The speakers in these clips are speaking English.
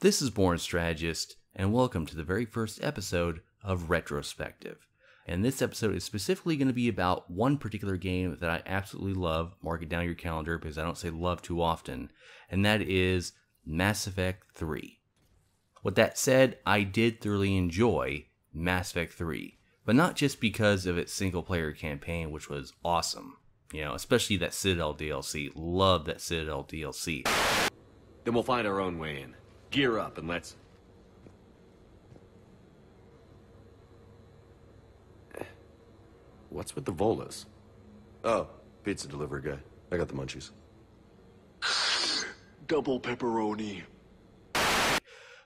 This is Born Strategist, and welcome to the very first episode of Retrospective. And this episode is specifically going to be about one particular game that I absolutely love. Mark it down your calendar because I don't say love too often, and that is Mass Effect 3. With that said, I did thoroughly enjoy Mass Effect 3, but not just because of its single-player campaign, which was awesome. You know, especially that Citadel DLC. Love that Citadel DLC. Then we'll find our own way in. Gear up and let's... What's with the Volas? Oh, pizza delivery guy. I got the munchies. Double pepperoni.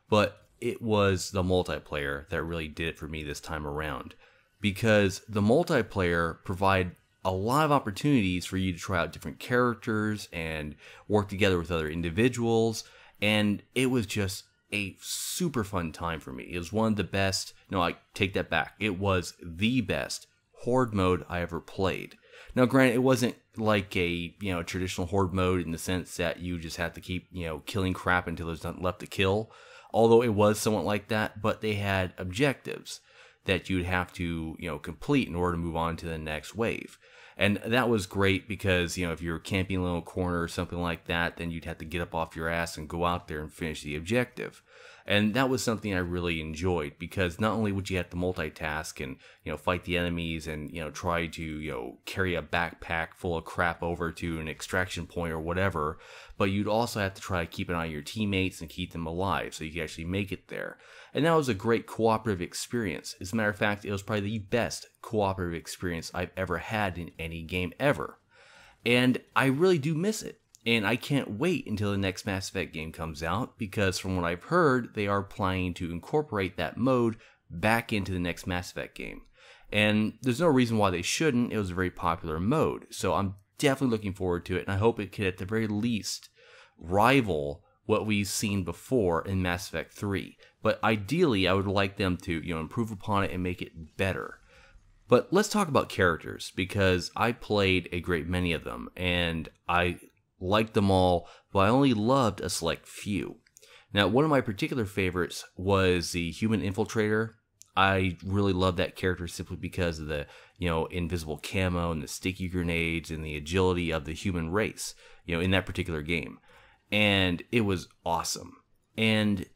But it was the multiplayer that really did it for me this time around. Because the multiplayer provided a lot of opportunities for you to try out different characters and work together with other individuals. And it was just a super fun time for me. It was one of the best, no, I take that back. It was the best Horde mode I ever played. Now, granted, it wasn't like a, traditional Horde mode in the sense that you just have to keep, killing crap until there's nothing left to kill. Although it was somewhat like that, but they had objectives that you'd have to, complete in order to move on to the next wave. And that was great because, if you're camping in a little corner or something like that, then you'd have to get up off your ass and go out there and finish the objective. And that was something I really enjoyed because not only would you have to multitask and, fight the enemies and, try to, carry a backpack full of crap over to an extraction point or whatever, but you'd also have to try to keep an eye on your teammates and keep them alive so you could actually make it there. And that was a great cooperative experience. As a matter of fact, it was probably the best cooperative experience I've ever had in any game ever. And I really do miss it. And I can't wait until the next Mass Effect game comes out because from what I've heard, they are planning to incorporate that mode back into the next Mass Effect game. And there's no reason why they shouldn't. It was a very popular mode. So I'm definitely looking forward to it. And I hope it could at the very least rival what we've seen before in Mass Effect 3. But ideally, I would like them to, improve upon it and make it better. But let's talk about characters, because I played a great many of them, and I liked them all, but I only loved a select few. Now, one of my particular favorites was the Human Infiltrator. I really loved that character simply because of the, invisible camo and the sticky grenades and the agility of the human race, in that particular game. And it was awesome. And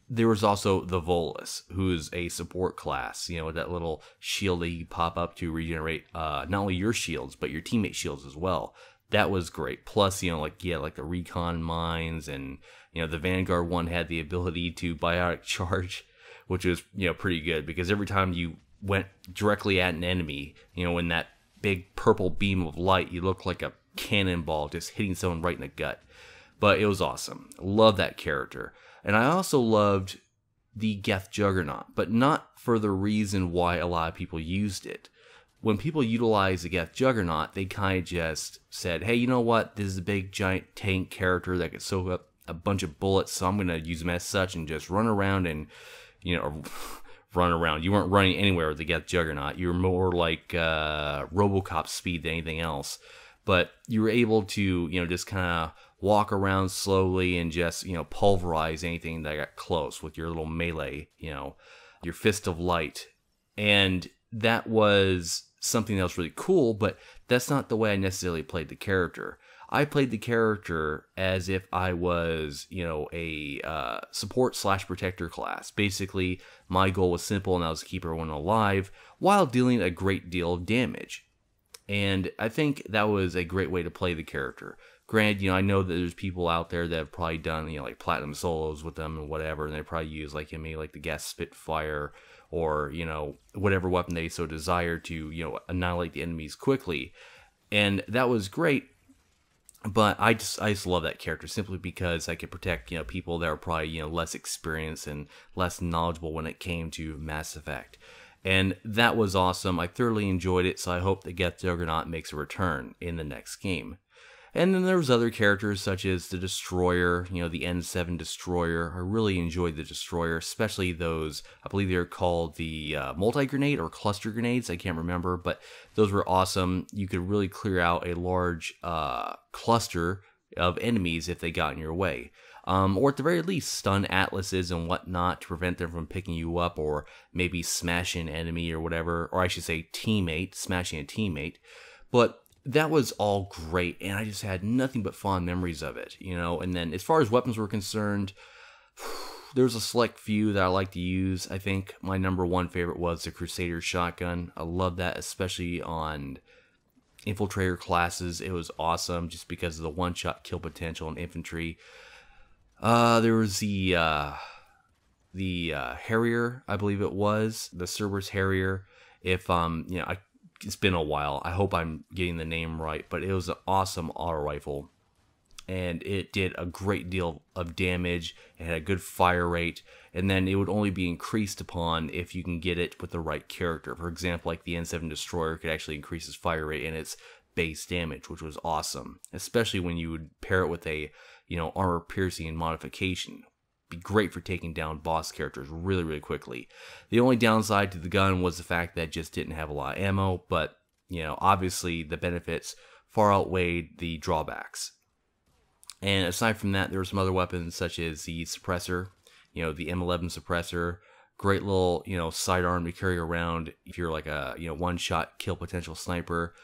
there was also the Volas, who's a support class, with that little shield that you pop up to regenerate not only your shields, but your teammate shields as well. That was great. Plus, like the recon mines, and, the Vanguard one had the ability to biotic charge, which was, pretty good, because every time you went directly at an enemy, in that big purple beam of light, you looked like a cannonball just hitting someone right in the gut. But it was awesome. Love that character. And I also loved the Geth Juggernaut, but not for the reason why a lot of people used it. When people utilized the Geth Juggernaut, they kind of just said, hey, you know what? This is a big, giant tank character that could soak up a bunch of bullets, so I'm going to use him as such and just run around and, run around. You weren't running anywhere with the Geth Juggernaut. You were more like RoboCop speed than anything else. But you were able to, just kind of walk around slowly and just, pulverize anything that got close with your little melee, your fist of light. And that was something that was really cool, but that's not the way I necessarily played the character. I played the character as if I was, a support/protector class. Basically, my goal was simple, and that was to keep everyone alive while dealing a great deal of damage. And I think that was a great way to play the character. Granted, I know that there's people out there that have probably done, like platinum solos with them and whatever, and they probably use maybe the gas Spitfire or, whatever weapon they so desire to, annihilate the enemies quickly. And that was great, but I just love that character simply because I could protect, people that are probably, less experienced and less knowledgeable when it came to Mass Effect. And that was awesome. I thoroughly enjoyed it, so I hope that Geth Juggernaut makes a return in the next game. And then there was other characters such as the Destroyer, the N7 Destroyer. I really enjoyed the Destroyer, especially those, I believe they're called the multi-grenade or cluster grenades, I can't remember, but those were awesome. You could really clear out a large cluster of enemies if they got in your way. or at the very least stun atlases and whatnot to prevent them from picking you up, or maybe smashing an enemy or whatever, or I should say teammate, smashing a teammate. But that was all great, and I just had nothing but fond memories of it, you know. And then as far as weapons were concerned, there's a select few that I like to use. I think my number one favorite was the Crusader shotgun. I love that, especially on infiltrator classes. It was awesome just because of the one-shot kill potential in infantry. There was the Harrier, I believe it was, the Cerberus Harrier. If it's been a while. I hope I'm getting the name right, but it was an awesome auto rifle, and it did a great deal of damage. It had a good fire rate, and then it would only be increased upon if you can get it with the right character. For example, like the N7 Destroyer could actually increase its fire rate and its base damage, which was awesome, especially when you would pair it with a armor piercing modification. Be great for taking down boss characters really, really quickly. The only downside to the gun was the fact that it just didn't have a lot of ammo, but obviously the benefits far outweighed the drawbacks. And aside from that, there were some other weapons such as the suppressor, the M11 suppressor. Great little sidearm to carry around if you're like a one-shot kill potential sniper.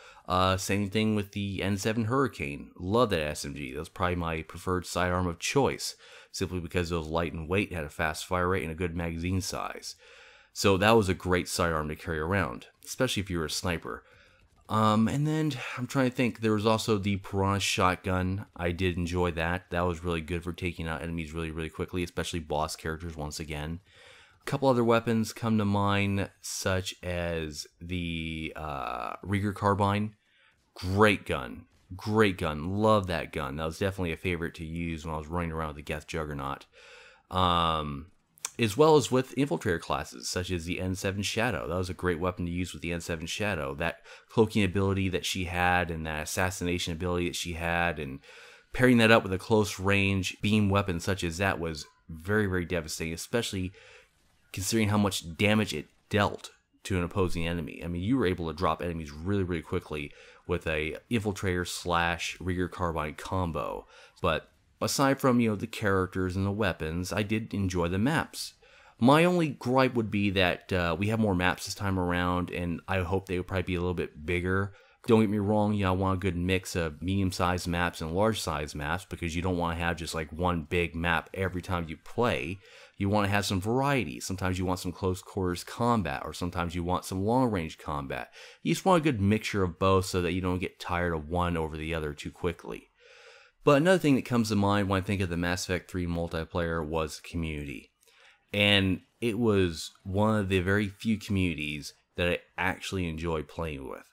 Same thing with the N7 Hurricane. Love that SMG. That was probably my preferred sidearm of choice, simply because it was light in weight, had a fast fire rate, and a good magazine size. So that was a great sidearm to carry around, especially if you were a sniper. And then I'm trying to think. There was also the Piranha shotgun. I did enjoy that. That was really good for taking out enemies really, really quickly, especially boss characters once again. A couple other weapons come to mind, such as the Rieger carbine. Great gun. Great gun. Love that gun. That was definitely a favorite to use when I was running around with the Geth Juggernaut. As well as with infiltrator classes, such as the N7 Shadow. That was a great weapon to use with the N7 Shadow. That cloaking ability that she had, and that assassination ability that she had, and pairing that up with a close range beam weapon such as that was very, very devastating, especially considering how much damage it dealt to an opposing enemy. I mean, you were able to drop enemies really, really quickly with a infiltrator / Rieger carbine combo. But aside from the characters and the weapons, I did enjoy the maps. My only gripe would be that we have more maps this time around, and I hope they would probably be a little bit bigger. Don't get me wrong, I want a good mix of medium-sized maps and large-sized maps, because you don't want to have just like one big map every time you play. You want to have some variety. Sometimes you want some close quarters combat, or sometimes you want some long-range combat. You just want a good mixture of both so that you don't get tired of one over the other too quickly. But another thing that comes to mind when I think of the Mass Effect 3 multiplayer was community. And it was one of the very few communities that I actually enjoyed playing with.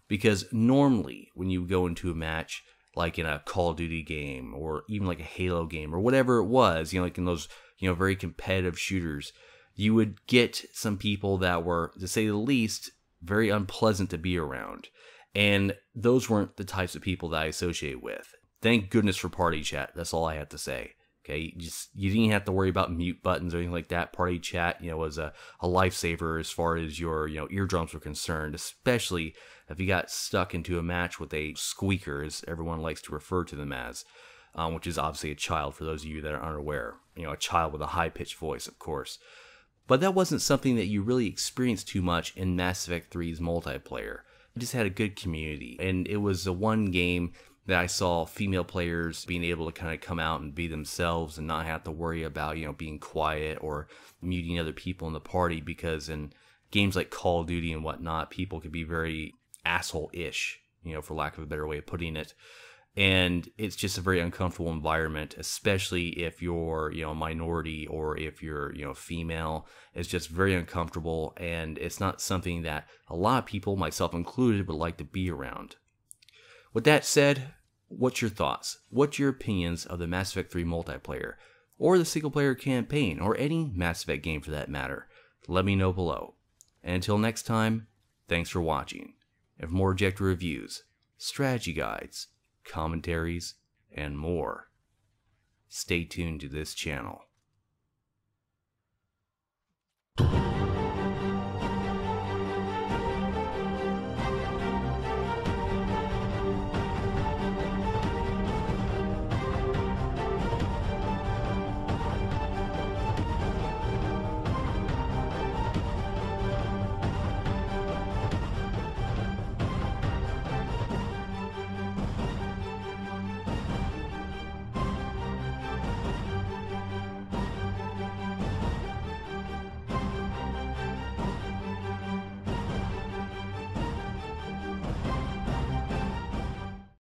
Because normally, when you go into a match, like in a Call of Duty game, or even like a Halo game, or whatever it was, like in those, very competitive shooters, you would get some people that were, to say the least, very unpleasant to be around. And those weren't the types of people that I associate with. Thank goodness for party chat. That's all I have to say. Okay, you didn't have to worry about mute buttons or anything like that. Party chat, was a lifesaver as far as your, eardrums were concerned, especially if you got stuck into a match with a squeaker, as everyone likes to refer to them as, which is obviously a child for those of you that are unaware. A child with a high-pitched voice, of course. But that wasn't something that you really experienced too much in Mass Effect 3's multiplayer. It just had a good community, and it was the one game that I saw female players being able to kind of come out and be themselves and not have to worry about, being quiet or muting other people in the party, because in games like Call of Duty and whatnot, people could be very asshole-ish, for lack of a better way of putting it. And it's just a very uncomfortable environment, especially if you're, a minority, or if you're, female. It's just very uncomfortable, and it's not something that a lot of people, myself included, would like to be around. With that said, what's your thoughts? What's your opinions of the Mass Effect 3 multiplayer, or the single-player campaign, or any Mass Effect game for that matter? Let me know below. And until next time, thanks for watching. And for more objective reviews, strategy guides, commentaries, and more, stay tuned to this channel.